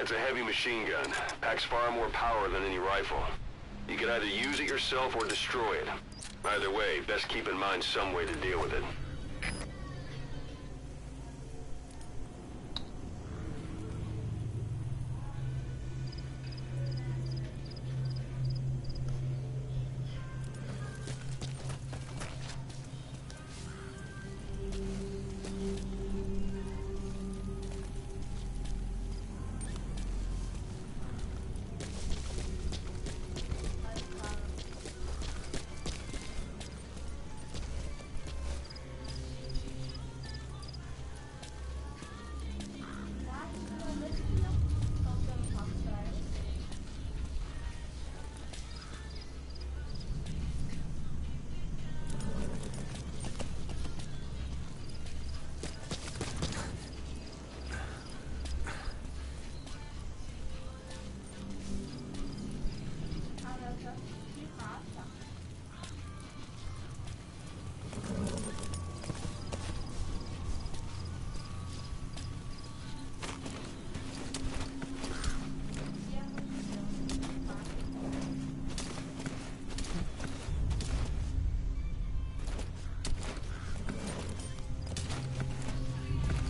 It's a heavy machine gun. Packs far more power than any rifle. You can either use it yourself or destroy it. Either way, best keep in mind some way to deal with it.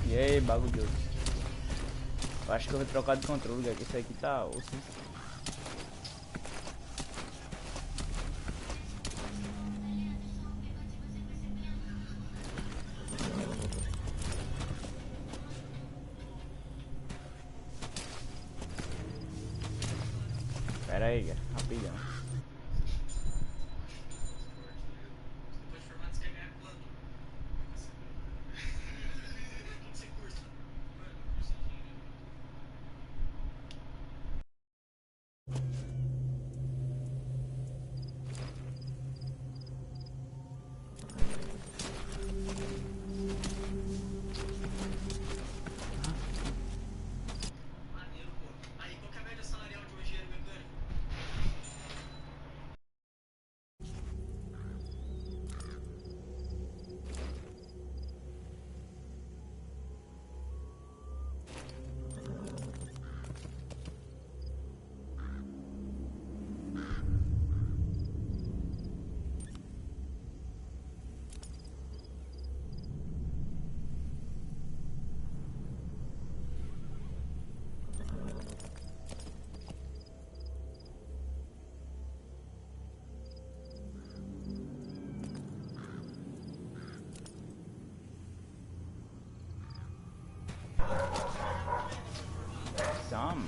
E aí, bagulho. Eu acho que eu vou trocar de controle, que isso aqui tá osso. Pera aí, cara. Rapidão.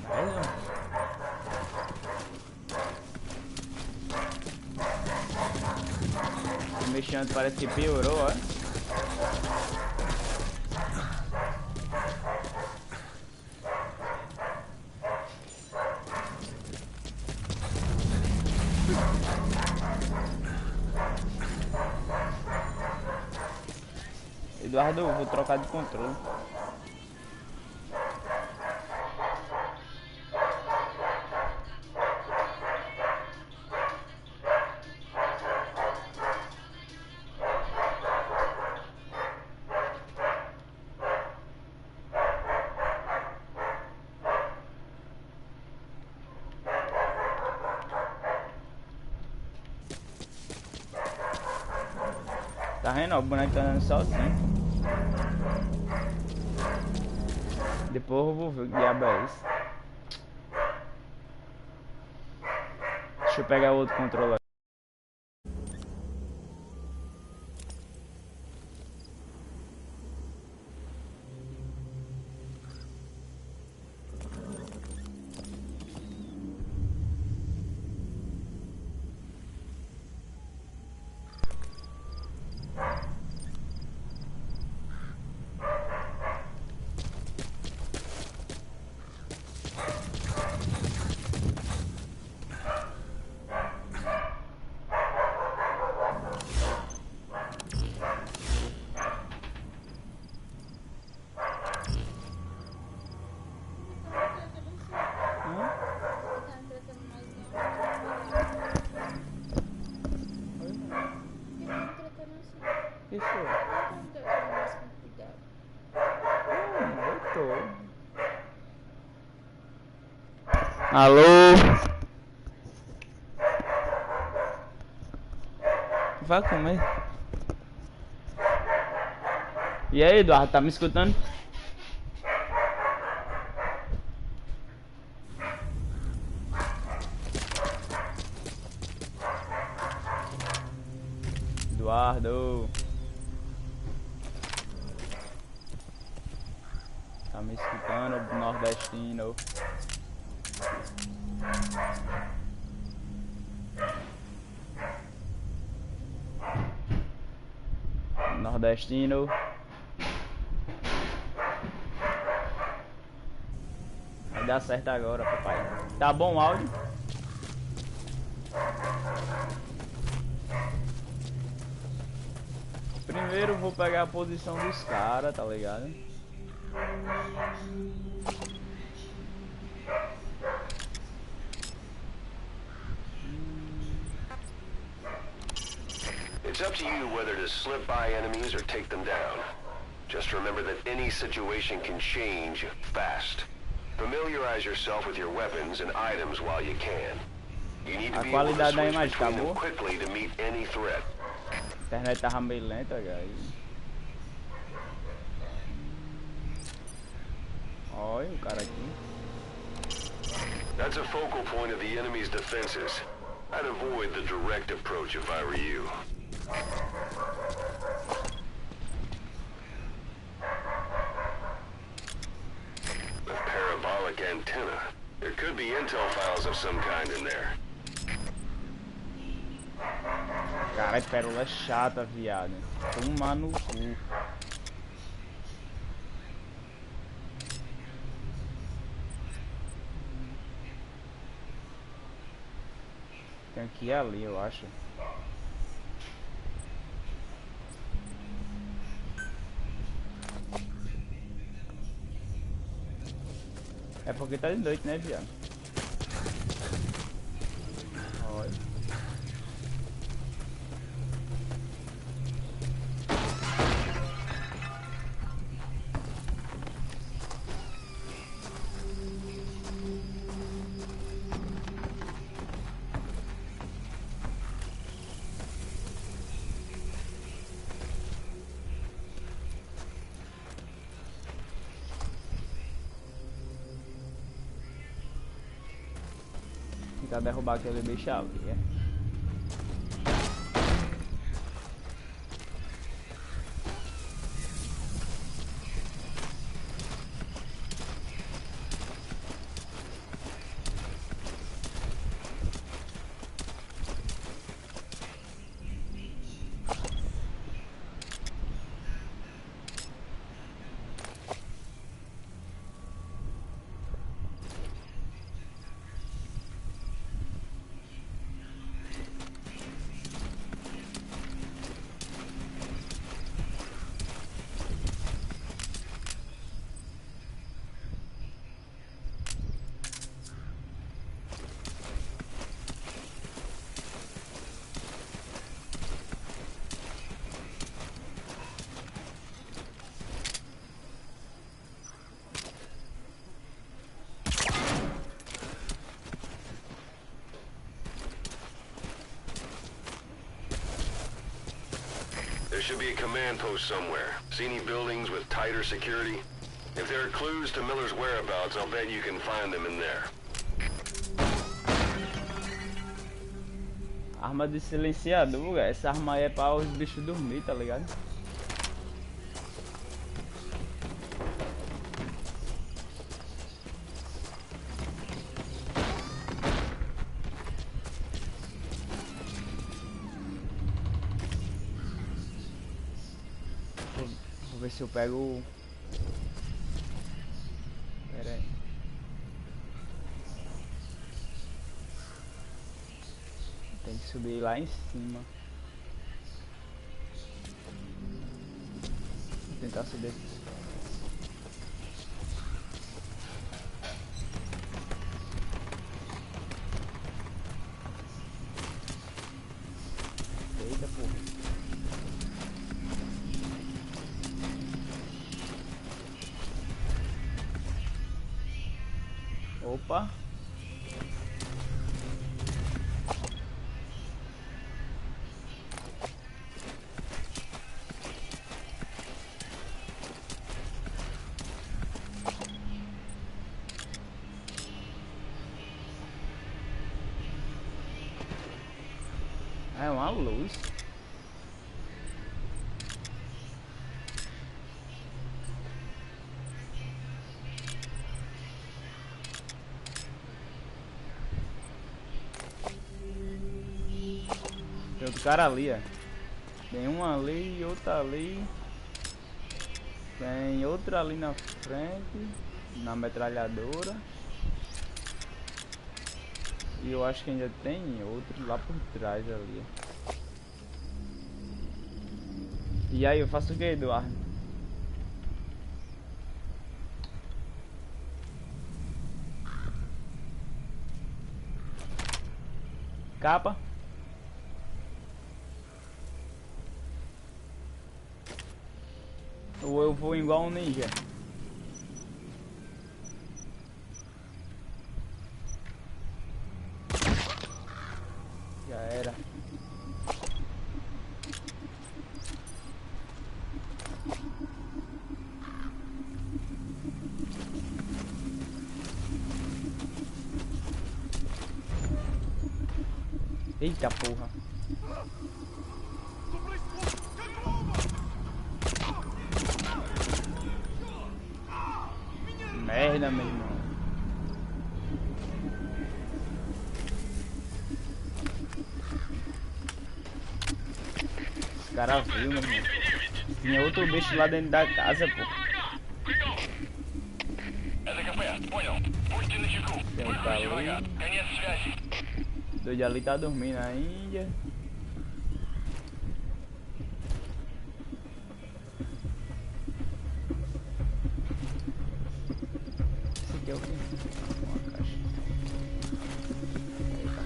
Merda. Mexendo, parece que piorou, ó. Eduardo, vou trocar de controle. Tá vendo? Ó, o boneco tá andando sozinho. Depois eu vou ver o que diabo é isso. Deixa eu pegar outro controle. que foi? Não tô mais com cuidado. Eu tô. Alô? Vai comer. E aí, Eduardo, tá me escutando? Eduardo. Tá me escutando, nordestino? Nordestino. Vai dar certo agora, papai. Tá bom o áudio? Primeiro vou pegar a posição dos caras, tá ligado? It's up to you whether to slip by enemies or take them down. Just remember that any situation can change fast. Familiarize yourself with your weapons and items while you can. You need to be able to switch between them quickly to meet any threat. A internet tava meio lenta, guys. Olha o cara aqui. That's a focal point of the enemy's defenses. I'd avoid the direct approach if I were you. A parabolic antenna. There could be intel files of some kind in there. Caralho, pérola chata, viado. Toma no cu. Tem que ir ali, eu acho. É porque tá de noite, né, viado? Olha. Tentar derrubar aquele bicho ali, é. There should be a command post somewhere. See any buildings with tighter security? If there are clues to Miller's whereabouts, I'll bet you can find them in there. Arma de silenciador, essa arma aí é pra os bichos dormir, tá ligado? Vou ver se eu pego. Pera aí. Tem que subir lá em cima. Vou tentar subir aqui. Eita porra. Opa. É uma luz. Tem outro cara ali, ó. Tem um ali e outro ali. Tem outra ali na frente, na metralhadora. E eu acho que ainda tem outro lá por trás ali. E aí, eu faço o que, Eduardo? Capa. Ou eu vou igual um ninja? Já era. Eita porra. Merda, meu irmão. Os caras viram, meu irmão. Tinha outro bicho lá dentro da casa, pô. Tem um cara ali. Doido ali tá dormindo ainda. Esse aqui é o que? Uma caixa. Aí, tá.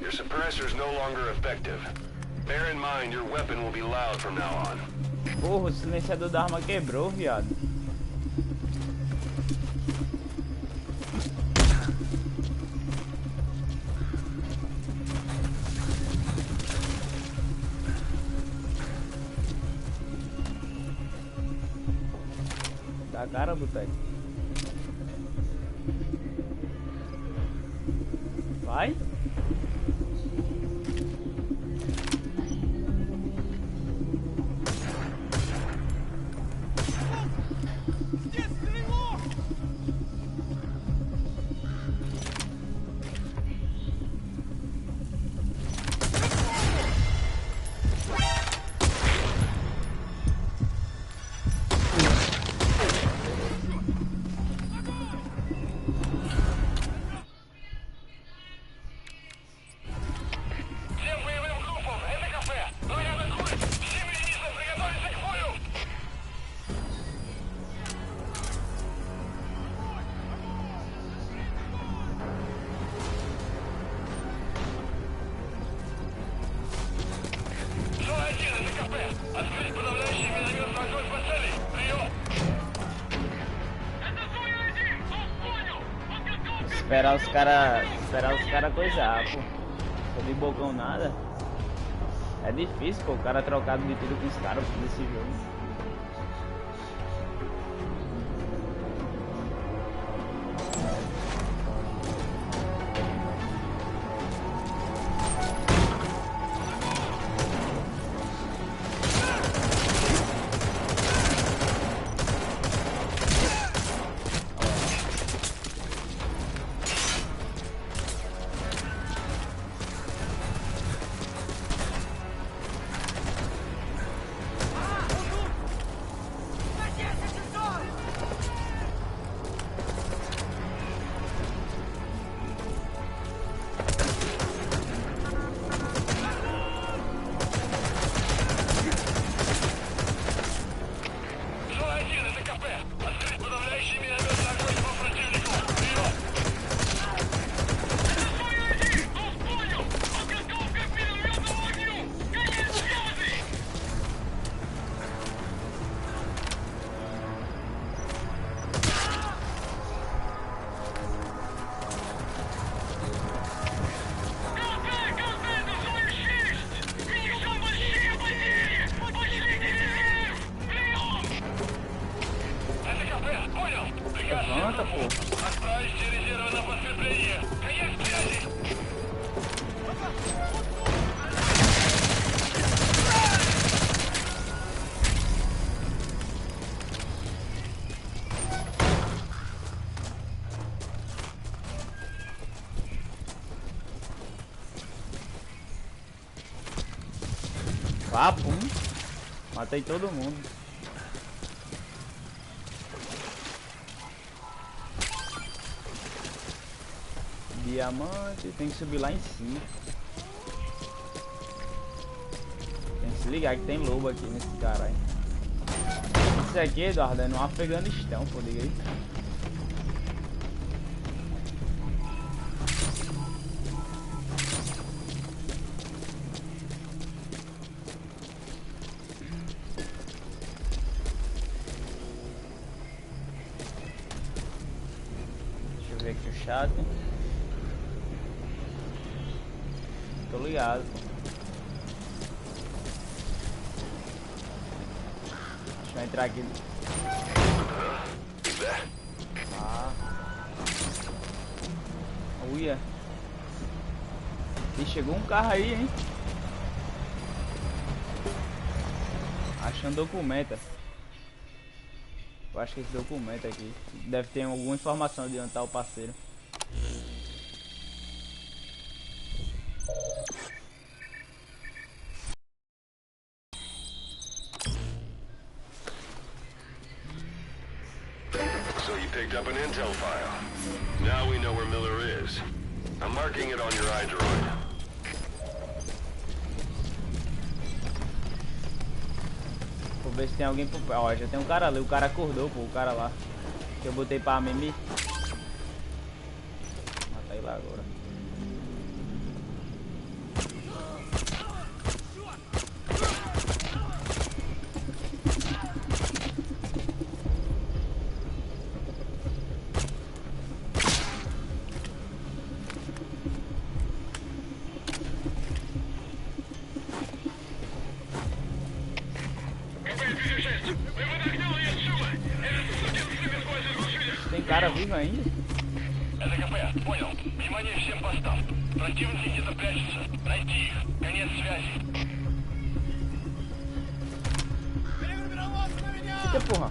Your suppressor is no longer effective. Bear in mind your weapon will be loud from now on. Porra, o silenciador da arma quebrou, viado. Da cara, boteco. Vai? Esperar os cara coisar, pô. Tô de bocão nada. É difícil, pô, o cara trocado de tiro com os caras nesse jogo. Ah, pum. Matei todo mundo. Diamante, tem que subir lá em cima. Tem que se ligar que tem lobo aqui nesse caralho. Isso aqui, Eduardo, é no Afeganistão, pô, liga aí. Deixa eu ver aqui o chat. Tô ligado. Deixa eu entrar aqui. Ah. Uia. E chegou um carro aí, hein? Achando documento. Eu acho que esse documento aqui deve ter alguma informação de onde tá o parceiro. So you picked up an intel file. Now we know where Miller is. I'm marking it on your iDroid. Vou ver se tem alguém por... Ó, já tem um cara ali, o cara acordou, pô, o cara lá. Que eu botei pra mimir. Mata ele lá agora. Tem cara vivo ainda? Это КП, понял. Внимание всем постам. Противники где-то прячутся. Найти их. Конец связи. Que porra?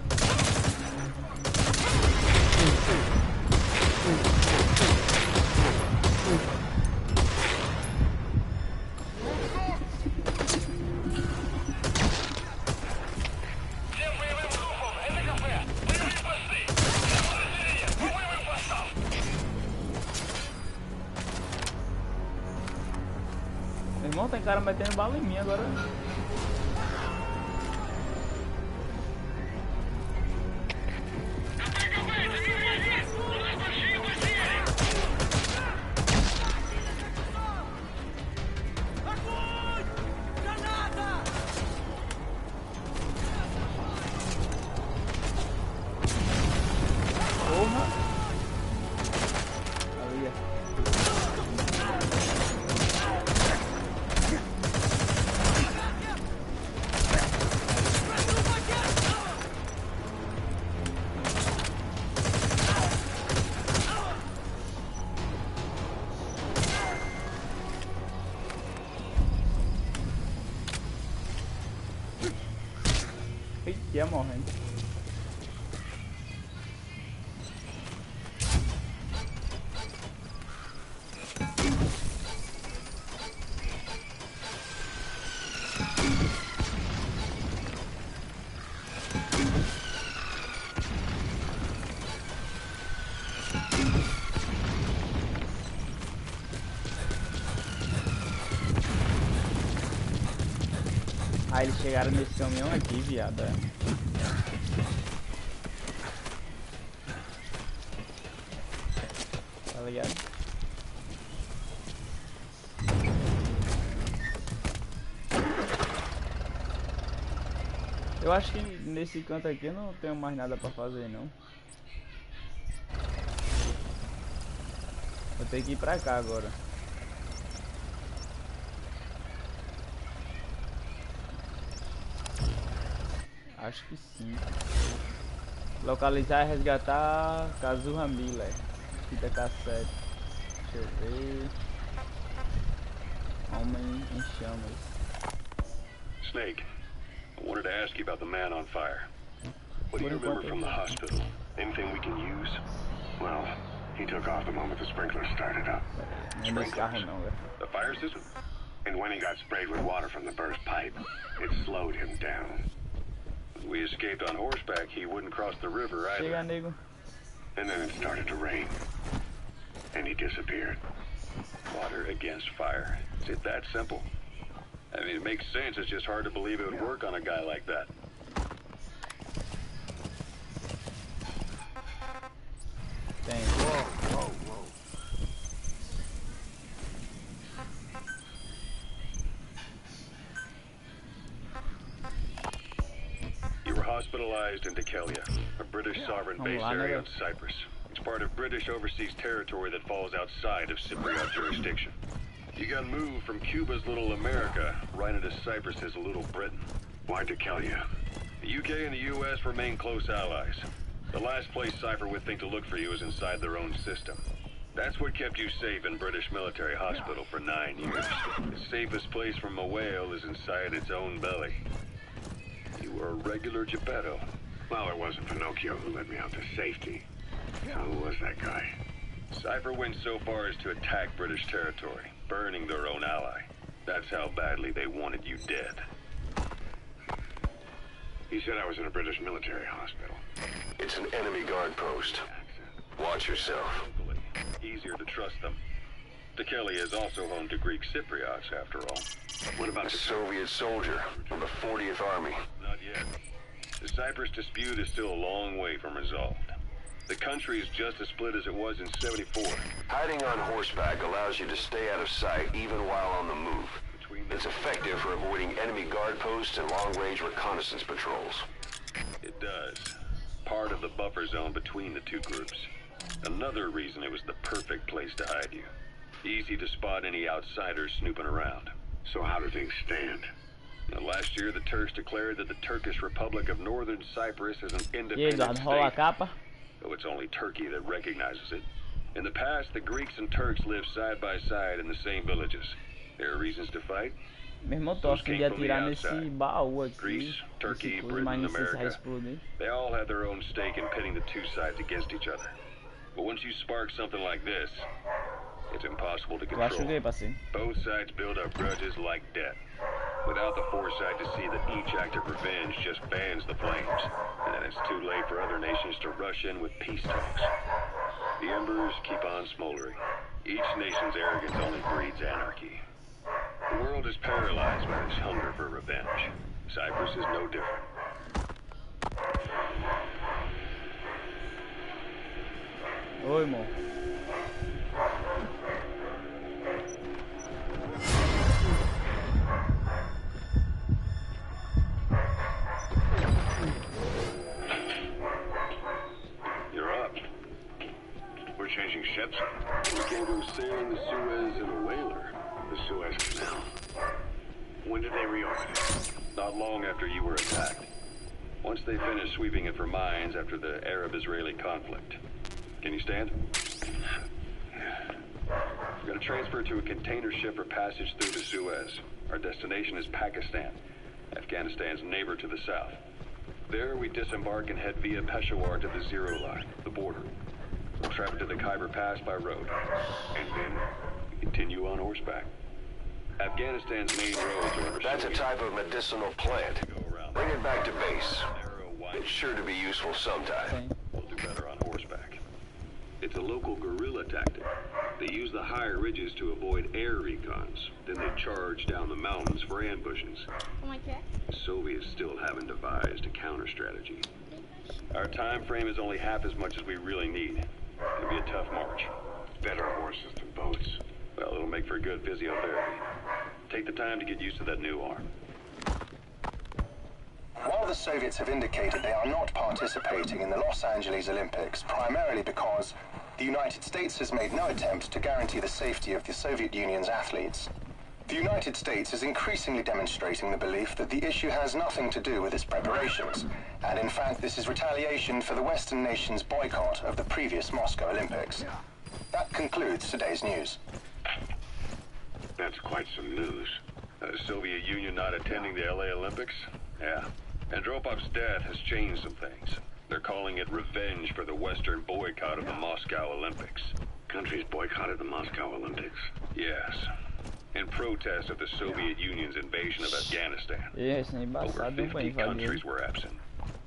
Всем боевым группам, это КП. Боевые посты. Все подразделения, по боевым постам. Meu irmão, tem cara metendo bala em mim agora. Porra! Ali, ó. Eita, ia morrendo. Ah, eles chegaram nesse caminhão aqui, viado. É. Tá ligado? Eu acho que nesse canto aqui eu não tenho mais nada pra fazer, não. Vou ter que ir pra cá agora. Acho que sim. Localizar e resgatar Kazuha Miller. Fita cassete. Deixa eu ver. Homem em chamas. Snake, I wanted to ask you about the man on fire. What do you remember from the hospital? Anything we can use? Well, he took off the moment the sprinkler started up. Não é desse carro não, velho. The fire system? And when he got sprayed with water from the burst pipe, it slowed him down. When we escaped on horseback, he wouldn't cross the river either. Chega, nego. And then it started to rain. And he disappeared. Water against fire. It's that simple. I mean, it makes sense. It's just hard to believe it would work on a guy like that. Tem. Whoa. You were hospitalized in Aquela, a British sovereign base area on Cyprus. It's part of British overseas territory that falls outside of Cypriot jurisdiction. You got moved from Cuba's Little America right into Cyprus's Little Britain. Why Aquela? The UK and the US remain close allies. The last place Cypher would think to look for you is inside their own system. That's what kept you safe in British military hospital for 9 years. The safest place from a whale is inside its own belly. You were a regular Geppetto. Well, it wasn't Pinocchio who led me out to safety. So who was that guy? Cypher went so far as to attack British territory, burning their own ally. That's how badly they wanted you dead. He said I was in a British military hospital. It's an enemy guard post. Watch yourself. Locally, easier to trust them. Aquela is also home to Greek Cypriots, after all. What about A Soviet soldier from the 40th Army. Not yet. The Cyprus dispute is still a long way from resolved. The country is just as split as it was in '74. Hiding on horseback allows you to stay out of sight even while on the move. It's effective for avoiding enemy guard posts and long-range reconnaissance patrols. It does. Part of the buffer zone between the two groups. Another reason it was the perfect place to hide you. Easy to spot any outsiders snooping around. So how do things stand? Now, last year, the Turks declared that the Turkish Republic of Northern Cyprus is an E aí, independent Eduardo, rola a state, capa. though it's only Turkey that recognizes it. In the past, the Greeks and Turks lived side by side in the same villages. There are reasons to fight. Meu irmão, tô acho que ia atirar nesse baú aqui. Greece, Turkey, Esse coisa, Britain, mas não sei se vai America. explodir. They all have their own stake in pitting the two sides against each other. But once you spark something like this, it's impossible to Tu acha o control. quê, parceiro? Both sides build up grudges like debt, without the foresight to see that each act of revenge just fans the flames, and then it's too late for other nations to rush in with peace talks. The embers keep on smoldering. Each nation's arrogance only breeds anarchy. The world is paralyzed by this hunger for revenge. Cyprus is no different. Oi, irmão. You're up. We're changing ships. We can go sailing the Suez in a whaler. The Suez Canal. When did they reopen it? Not long after you were attacked. Once they finished sweeping it for mines after the Arab-Israeli conflict. Can you stand? We're going to transfer to a container ship for passage through the Suez. Our destination is Pakistan, Afghanistan's neighbor to the south. There we disembark and head via Peshawar to the Zero Line, the border. We'll travel to the Khyber Pass by road. And then We continue on horseback. Afghanistan's main roads are under That's a Soviet type of medicinal plant. to go around. Bring it back to base. Narrow, wide It's sure to be useful sometime. Tem. We'll do better on horseback. It's a local guerrilla tactic. They use the higher ridges to avoid air recons. Then they charge down the mountains for ambushes. Como é que é? The Soviets still haven't devised a counter strategy. Our time frame is only half as much as we really need. It'll be a tough march. better horses than boats. Well, it'll make for good physiotherapy. Take the time to get used to that new arm. While the Soviets have indicated they are not participating in the Los Angeles Olympics, primarily because the United States has made no attempt to guarantee the safety of the Soviet Union's athletes, the United States is increasingly demonstrating the belief that the issue has nothing to do with its preparations, and in fact this is retaliation for the Western nations' boycott of the previous Moscow Olympics. That concludes today's news. That's quite some news. The Soviet Union not attending the LA Olympics? Yeah. Andropov's death has changed some things. They're calling it revenge for the Western boycott of the Moscow Olympics. Countries boycotted the Moscow Olympics. Yes. In protest of the Soviet Union's invasion of Afghanistan. Esse é Over embaçado, não vai 50 invadir. countries were absent.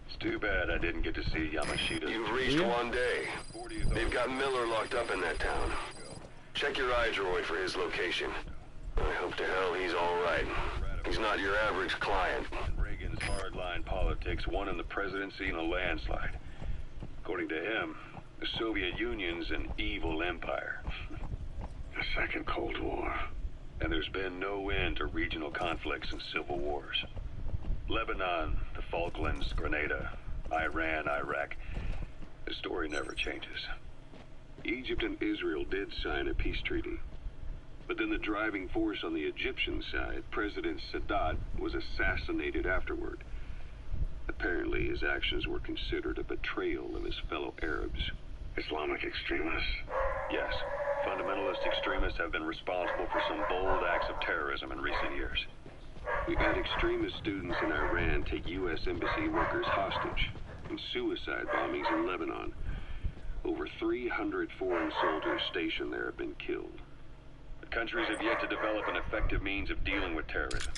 It's too bad I didn't get to see Yamashita's. You've reached one day. They've got Miller locked up in that town. Check your iDroid for his location. I hope to hell he's all right. He's not your average client. Reagan's hardline politics won him the presidency in a landslide. According to him, the Soviet Union's an evil empire. The Second Cold War. And there's been no end to regional conflicts and civil wars. Lebanon, the Falklands, Grenada, Iran, Iraq. The story never changes. Egypt and Israel did sign a peace treaty. But then the driving force on the Egyptian side, President Sadat, was assassinated afterward. Apparently his actions were considered a betrayal of his fellow Arabs. Islamic extremists? Yes, fundamentalist extremists have been responsible for some bold acts of terrorism in recent years. We've had extremist students in Iran take U.S. embassy workers hostage, and suicide bombings in Lebanon. Over 300 foreign soldiers stationed there have been killed. The countries have yet to develop an effective means of dealing with terrorism.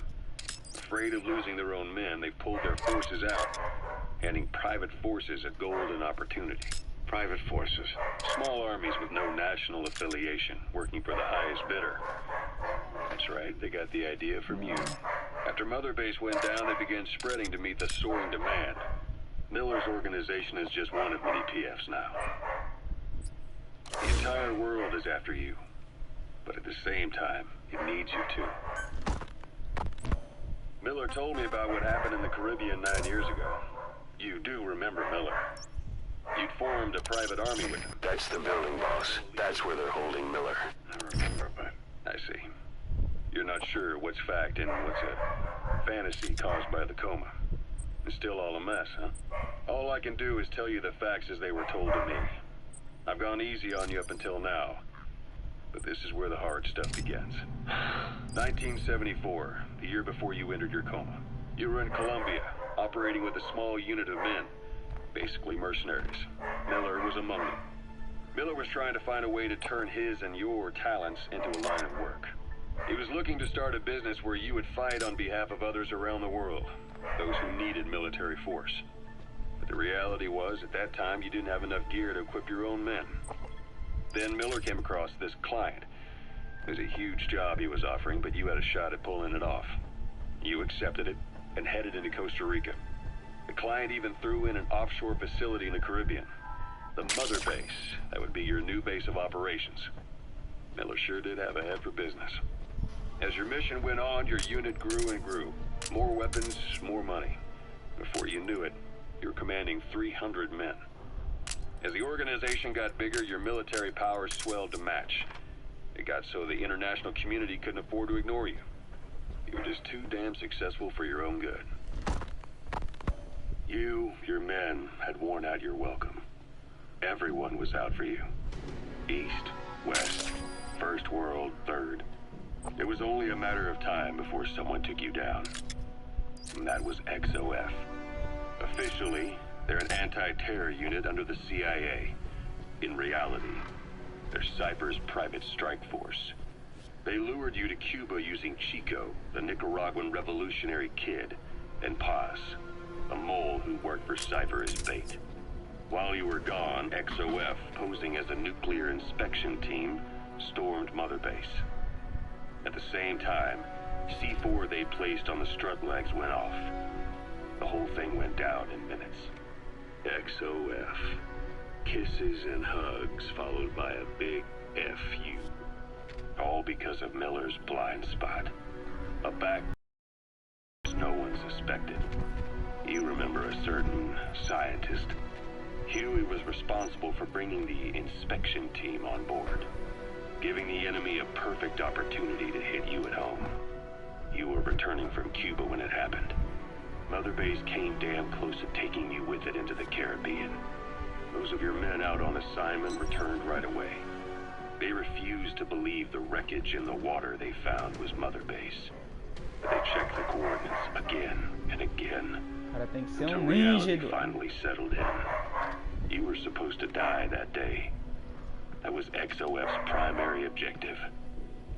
Afraid of losing their own men, they've pulled their forces out, handing private forces a golden opportunity. Private forces. Small armies with no national affiliation, working for the highest bidder. That's right, they got the idea from you. After Mother Base went down, they began spreading to meet the soaring demand. Miller's organization is just one of many PFs now. The entire world is after you, but at the same time, it needs you too. Miller told me about what happened in the Caribbean 9 years ago. You do remember Miller. You'd formed a private army with him. That's the building, boss. That's where they're holding Miller. I remember, but I see. You're not sure what's fact and what's a fantasy caused by the coma. It's still all a mess, huh? All I can do is tell you the facts as they were told to me. I've gone easy on you up until now, but this is where the hard stuff begins. 1974, the year before you entered your coma. You were in Colombia, operating with a small unit of men, basically mercenaries. Miller was among them. Miller was trying to find a way to turn his and your talents into a line of work. He was looking to start a business where you would fight on behalf of others around the world, those who needed military force. But the reality was, at that time, you didn't have enough gear to equip your own men. Then Miller came across this client. It was a huge job he was offering, but you had a shot at pulling it off. You accepted it and headed into Costa Rica. The client even threw in an offshore facility in the Caribbean. The Mother Base, that would be your new base of operations. Miller sure did have a head for business. As your mission went on, your unit grew and grew. More weapons, more money. Before you knew it, you were commanding 300 men. As the organization got bigger, your military powers swelled to match. It got so the international community couldn't afford to ignore you. You were just too damn successful for your own good. You, your men, had worn out your welcome. Everyone was out for you. East, West, First World, Third. It was only a matter of time before someone took you down. And that was XOF. Officially, they're an anti-terror unit under the CIA. In reality, they're Cypher's private strike force. They lured you to Cuba using Chico, the Nicaraguan revolutionary kid, and Paz, a mole who worked for Cypher as bait. While you were gone, XOF, posing as a nuclear inspection team, stormed Mother Base. At the same time, C4 they placed on the strut legs went off. The whole thing went down in minutes. XOF. Kisses and hugs followed by a big FU. All because of Miller's blind spot. A back no one suspected. You remember a certain scientist. Huey was responsible for bringing the inspection team on board, giving the enemy a perfect opportunity to hit you at home. You were returning from Cuba when it happened. Mother Base came damn close to taking you with it into the Caribbean. Those of your men out on assignment returned right away. They refused to believe the wreckage in the water they found was Mother Base. But they checked the coordinates again and again. Cara, tem que ser Until ninja, reality finally settled in. You were supposed to die that day. That was XOF's primary objective.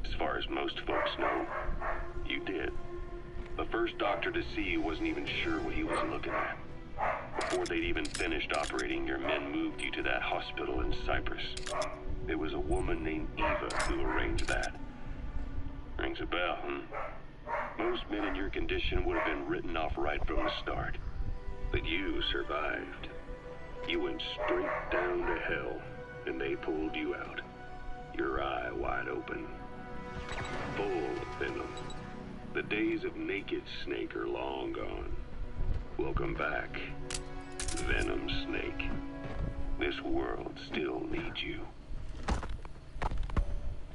As far as most folks know, you did. The first doctor to see you wasn't even sure what he was looking at. Before they'd even finished operating, your men moved you to that hospital in Cyprus. It was a woman named Eva who arranged that. Rings a bell, Most men in your condition would have been written off right from the start. But you survived. You went straight down to hell, and they pulled you out. Your eye wide open. Full of venom. The days of naked Snake are long gone. Welcome back, Venom Snake. This world still needs you.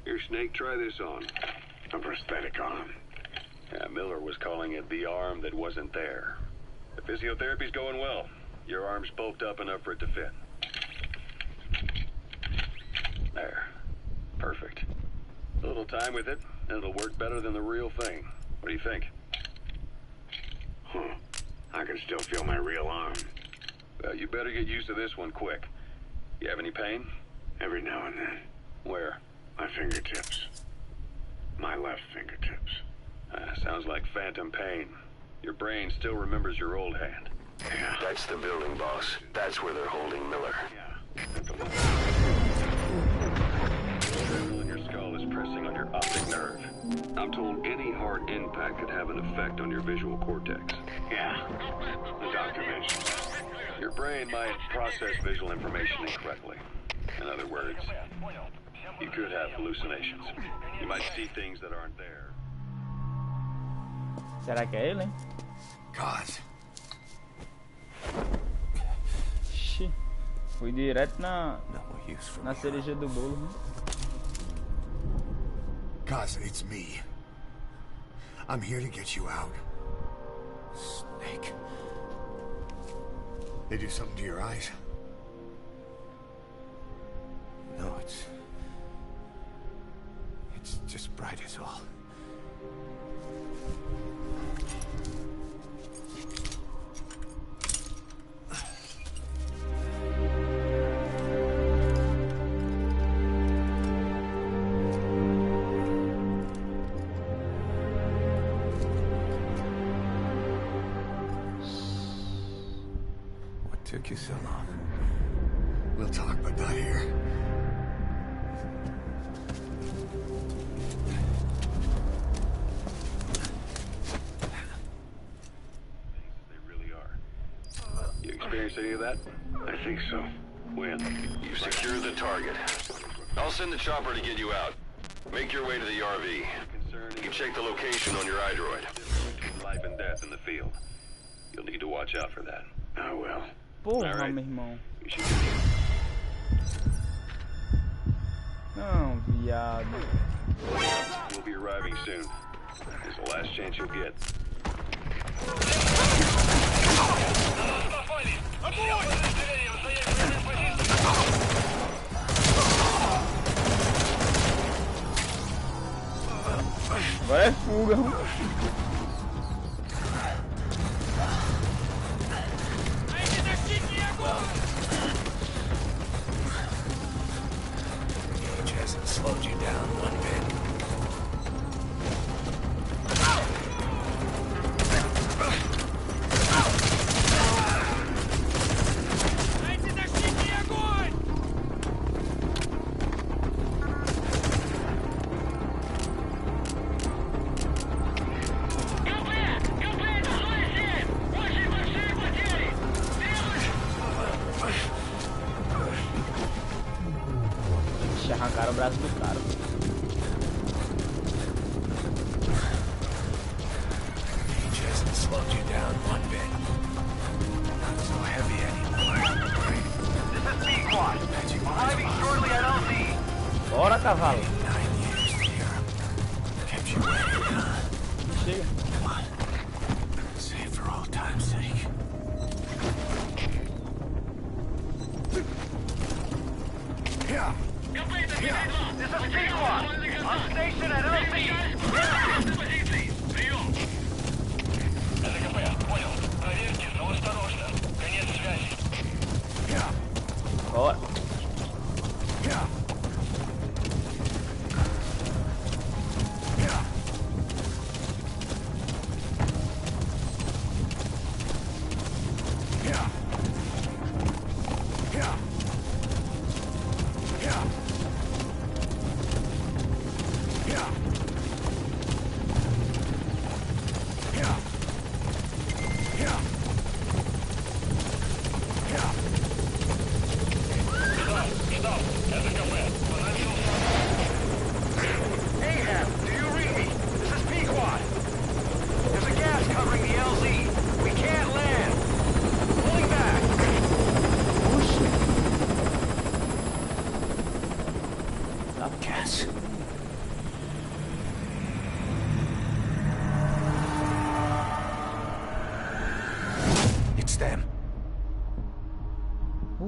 Here, Snake, try this on. A prosthetic arm. Yeah, Miller was calling it the arm that wasn't there. The physiotherapy's going well. Your arm's bulked up enough for it to fit. There. Perfect. A little time with it, and it'll work better than the real thing. What do you think? I can still feel my real arm. Well, you better get used to this one quick. You have any pain? Every now and then. Where? My fingertips. My left fingertips. Sounds like phantom pain. Your brain still remembers your old hand. Yeah. That's the building, boss. That's where they're holding Miller. Your skull is pressing on your optic nerve. I'm told any hard impact could have an effect on your visual cortex. Yeah. The doctor mentioned. Your brain might process visual information incorrectly. In other words, you could have hallucinations. You might see things that aren't there. Será que é ele, hein? God. Ixi, fui direto na No use for na cereja do bolo, né? Cause it's me. I'm here to get you out. Snake. They do something to your eyes? No, it's just bright is all. Took you so long. We'll talk, but not here. They really are. You experienced any of that? I think so. When? You secure the target. I'll send the chopper to get you out. Make your way to the RV. You can check the location on your iDroid. Between life and death in the field. You'll need to watch out for that. I will. Porra, Alright. meu irmão. You should Não, viado. We'll be arriving soon. It's the last chance you'll get. Agora é fuga. Age hasn't slowed you down one bit. Arrancaram o braço do cara.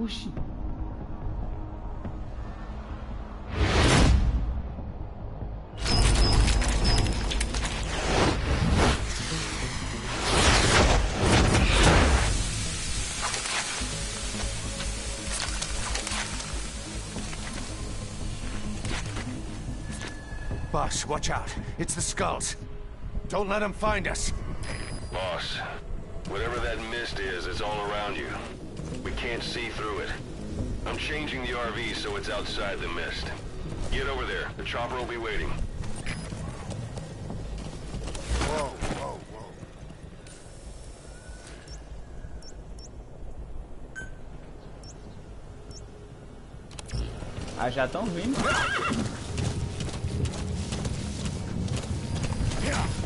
Oxi. Boss, watch out. It's the skulls. Don't let them find us. Boss, whatever that mist is, it's all around you. We can't see through it. I'm changing the RV so it's outside the mist. Get over there. The chopper will be waiting. Whoa, whoa, whoa. Ah, já estão vindo.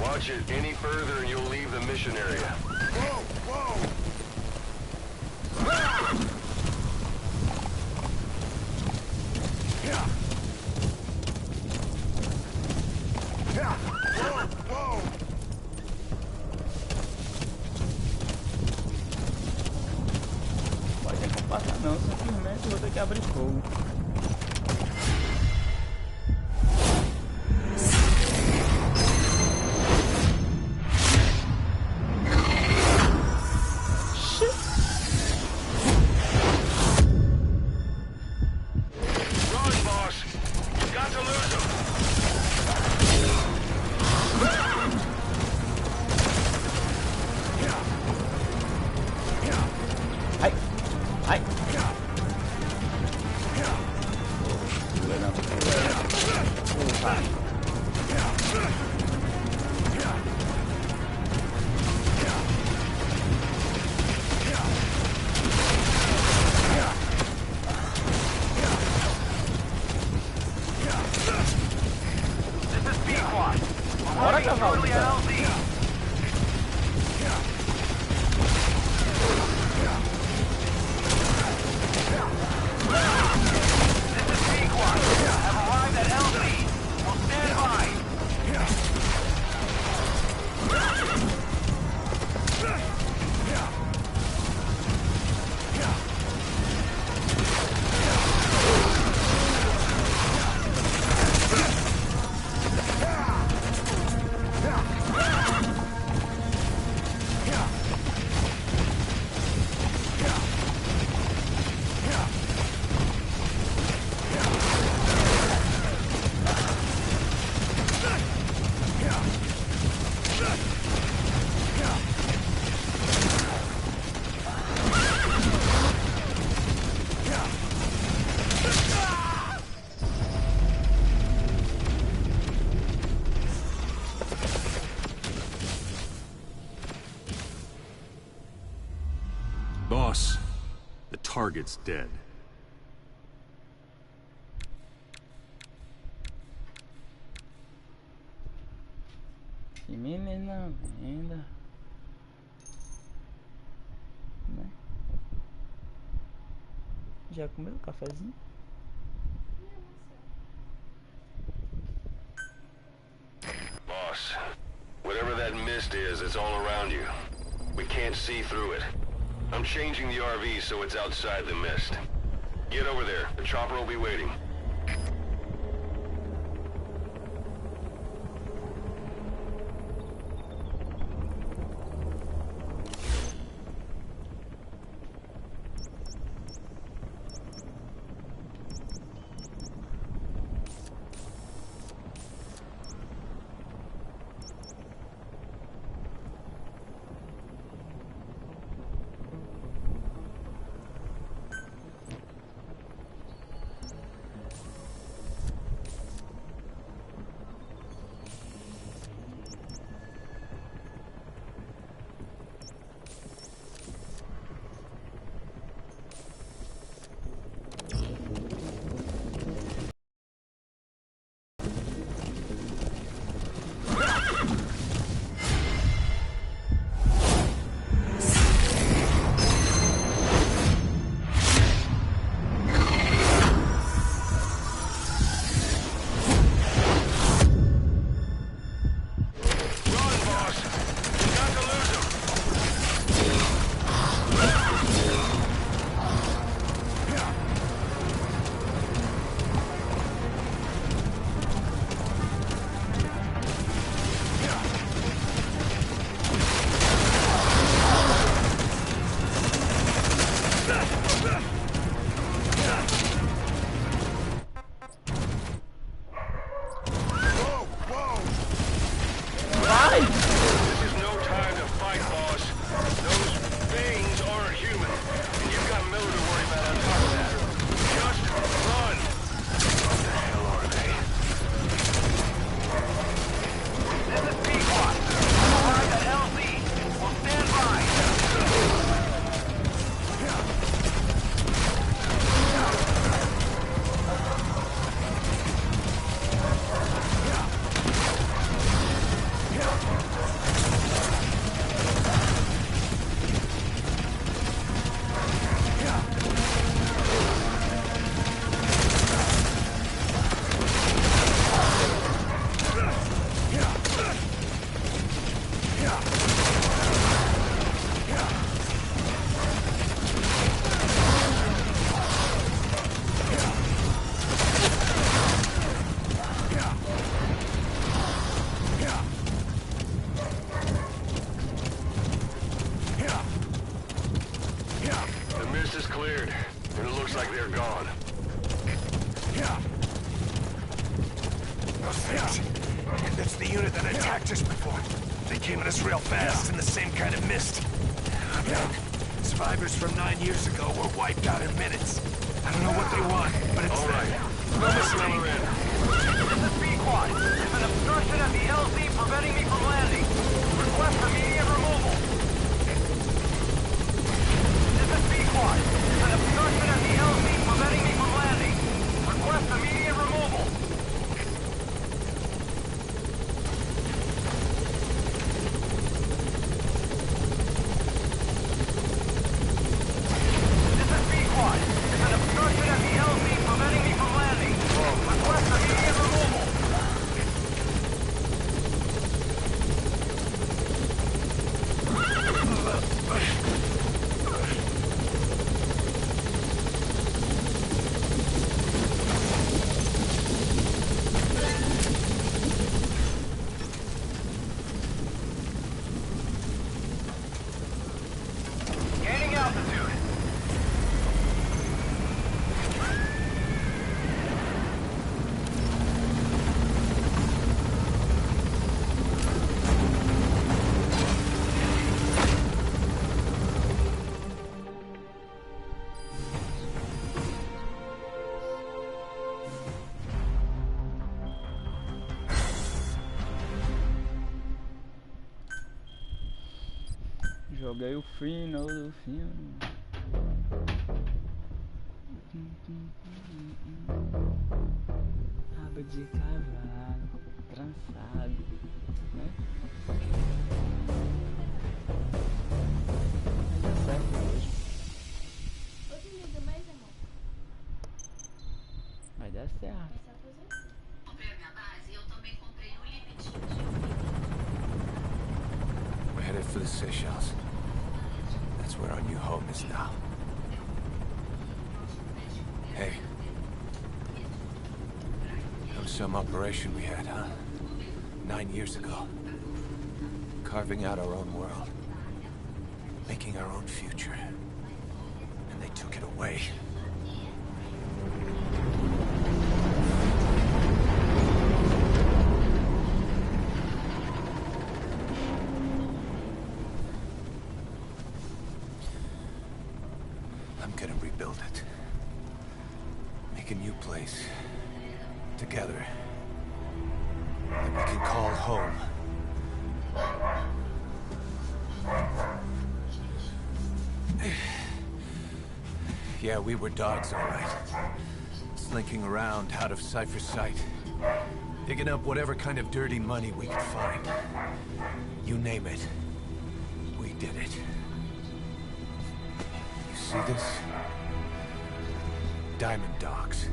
Watch it any further and you'll leave the mission area. Whoa, whoa. Pode ter como passar não, simplesmente vou ter que abrir fogo. Bora, cavalo. Boss, the target's dead. Que menina linda. Né? Já comeu o cafezinho? Boss, whatever that mist is, it's all around you. We can't see through it. I'm changing the RV so it's outside the mist. Get over there. The chopper will be waiting. unit that attacked us before. They came at us real fast in the same kind of mist. I mean, survivors from 9 years ago were wiped out in minutes. I don't know what they want, but it's Alright, no let's mistake. hammer in. This is B-Quad. There's an obstruction at the LZ preventing me from landing. Request immediate removal. This is B-Quad. There's an obstruction at the LZ preventing me from landing. Request immediate removal. This is B-Quad. There's an obstruction at the LZ preventing me from landing. Request immediate removal. Gaining altitude. Joguei o final do filme. Rabo de cavalo, trançado, né? Vai dar certo hoje. Outro liga mais, amor. Vai dar certo. Mas só fazer assim. Comprei a minha base e eu também comprei um limitinho. We're headed for the Seychelles. That's where our new home is now. Hey. That was some operation we had, huh? 9 years ago. Carving out our own world. Making our own future. And they took it away. I'm gonna rebuild it. Make a new place. Together. That we can call home. Yeah, we were dogs, all right. Slinking around out of Cypher's sight. Digging up whatever kind of dirty money we could find. You name it. We did it. You see this? Diamond Dogs.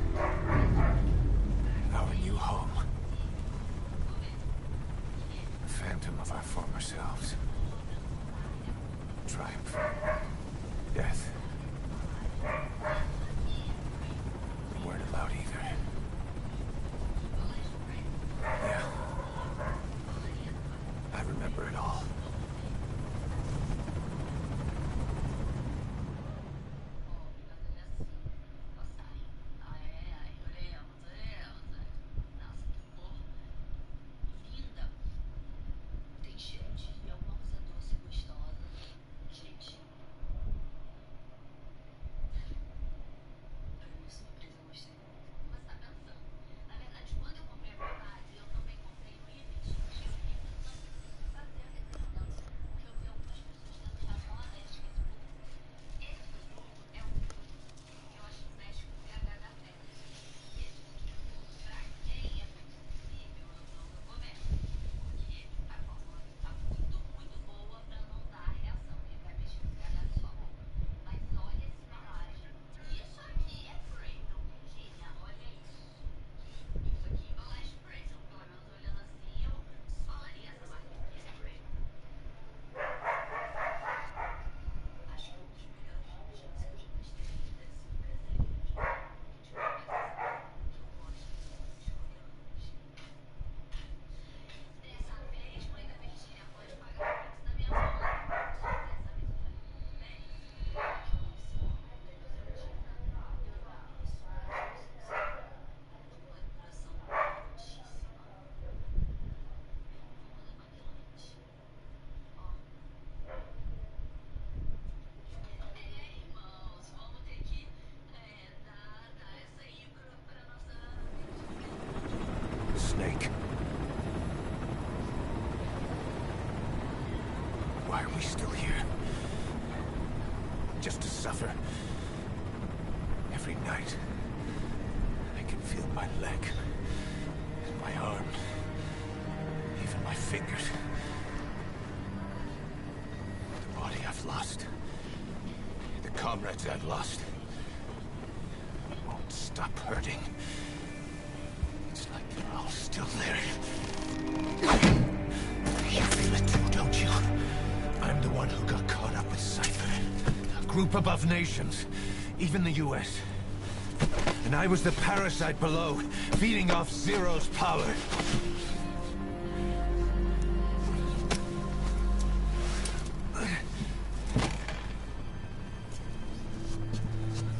Our new home. The phantom of our former selves. Triumph. Death. We weren't allowed either. Yeah. I remember it all. Why are we still here? Just to suffer? Every night, I can feel my leg, and my arm, even my fingers. The body I've lost, the comrades I've lost, won't stop hurting. It's like they're all still there. You feel it too, don't you? I'm the one who got caught up with Cypher. A group above nations, even the US. And I was the parasite below, feeding off Zero's power.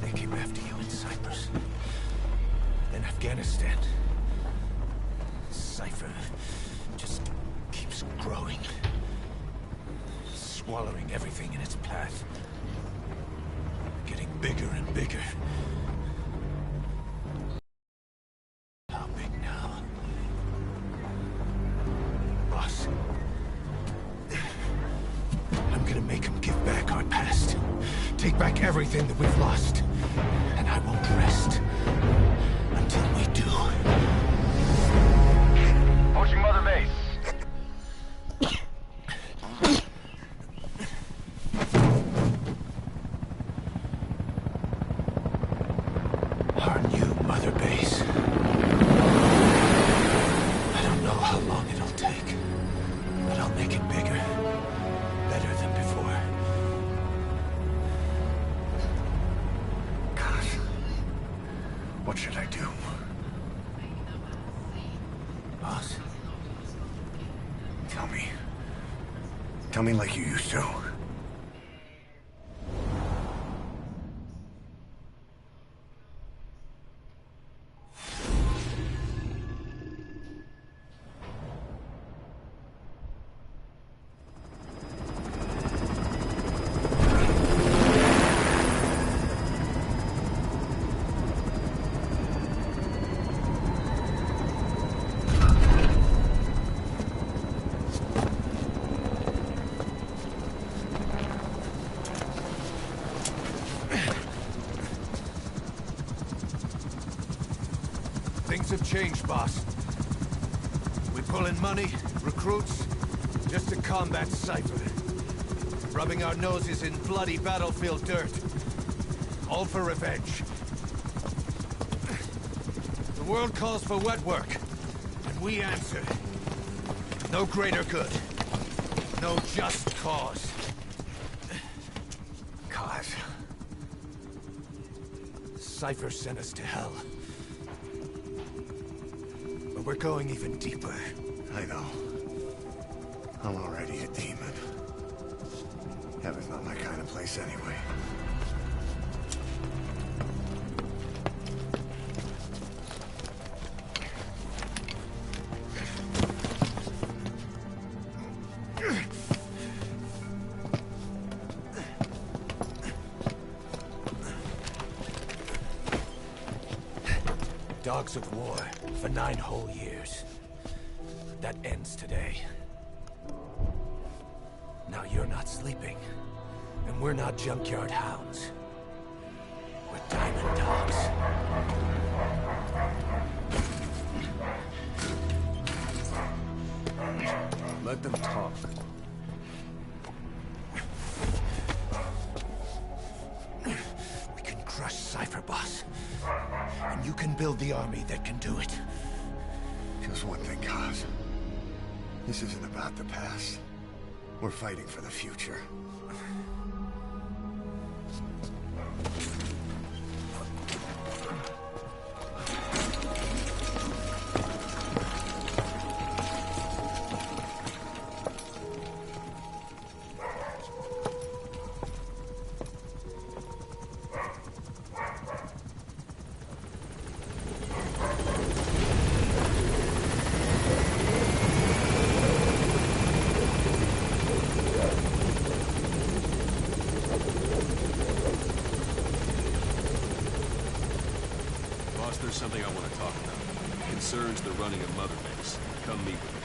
They came after you in Cyprus. Then Afghanistan. Cypher just keeps growing. Swallowing everything in its path. Getting bigger and bigger. How big now? Boss. I'm gonna make them give back our past. Take back everything that we've lost. And I won't rest until we do. Approaching Mother Base. Our new Mother Base. I don't know how long it'll take, but I'll make it bigger. Better than before. God. What should I do? Boss? Tell me. Tell me like you used to. Things have changed, boss. We pull in money, recruits, just to combat Cypher. Rubbing our noses in bloody battlefield dirt. All for revenge. The world calls for wet work, and we answer. No greater good. No just cause. Cause. Cypher sent us to hell. But we're going even deeper. I know. I'm already a demon. Heaven's not my kind of place anyway. Dogs of war for 9 whole years. That ends today. Now you're not sleeping, and we're not junkyard hounds. We're diamond dogs. Let them talk. We can crush Cypher, boss. And you can build the army that can do it. Just one thing, Kaz. This isn't about the past. We're fighting for the future. There's something I want to talk about. It concerns the running of Mother Base. Come meet with me.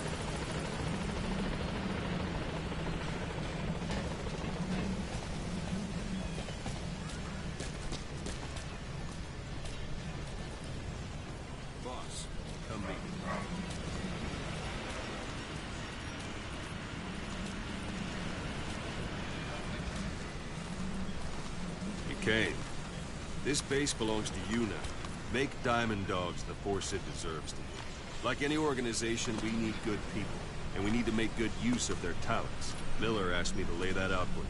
Kane, this base belongs to you now. Make Diamond Dogs the force it deserves to be. Like any organization, we need good people, and we need to make good use of their talents. Miller asked me to lay that out for you.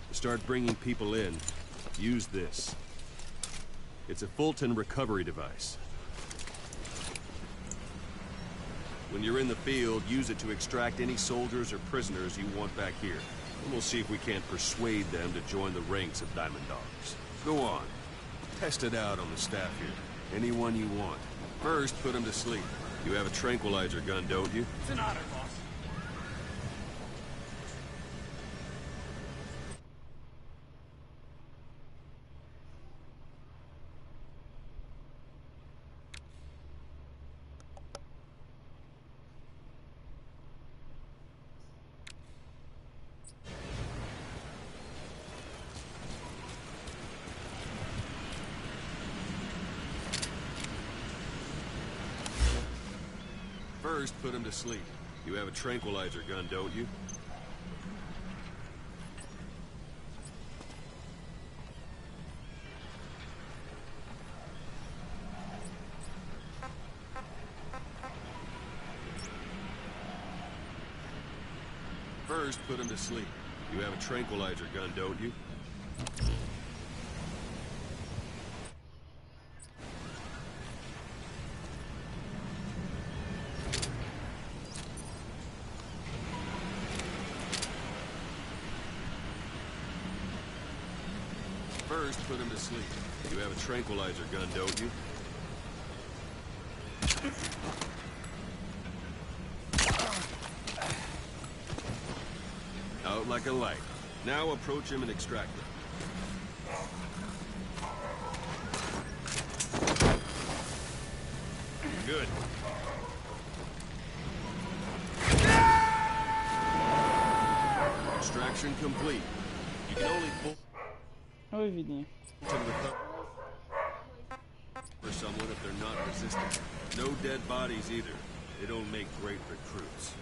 To start bringing people in, use this. It's a Fulton recovery device. When you're in the field, use it to extract any soldiers or prisoners you want back here. And we'll see if we can't persuade them to join the ranks of Diamond Dogs. Go on. Test it out on the staff here. Anyone you want. First, put them to sleep. You have a tranquilizer gun, don't you? It's an honor, boss. First, put him to sleep. You have a tranquilizer gun, don't you? First, put him to sleep. You have a tranquilizer gun, don't you? First, put him to sleep. You have a tranquilizer gun, don't you? Out like a light. Now approach him and extract him. Good. Extraction complete. You can only pull Oi, vidinha. to recover for someone if they're not resistant. No dead bodies either. They don't make great recruits.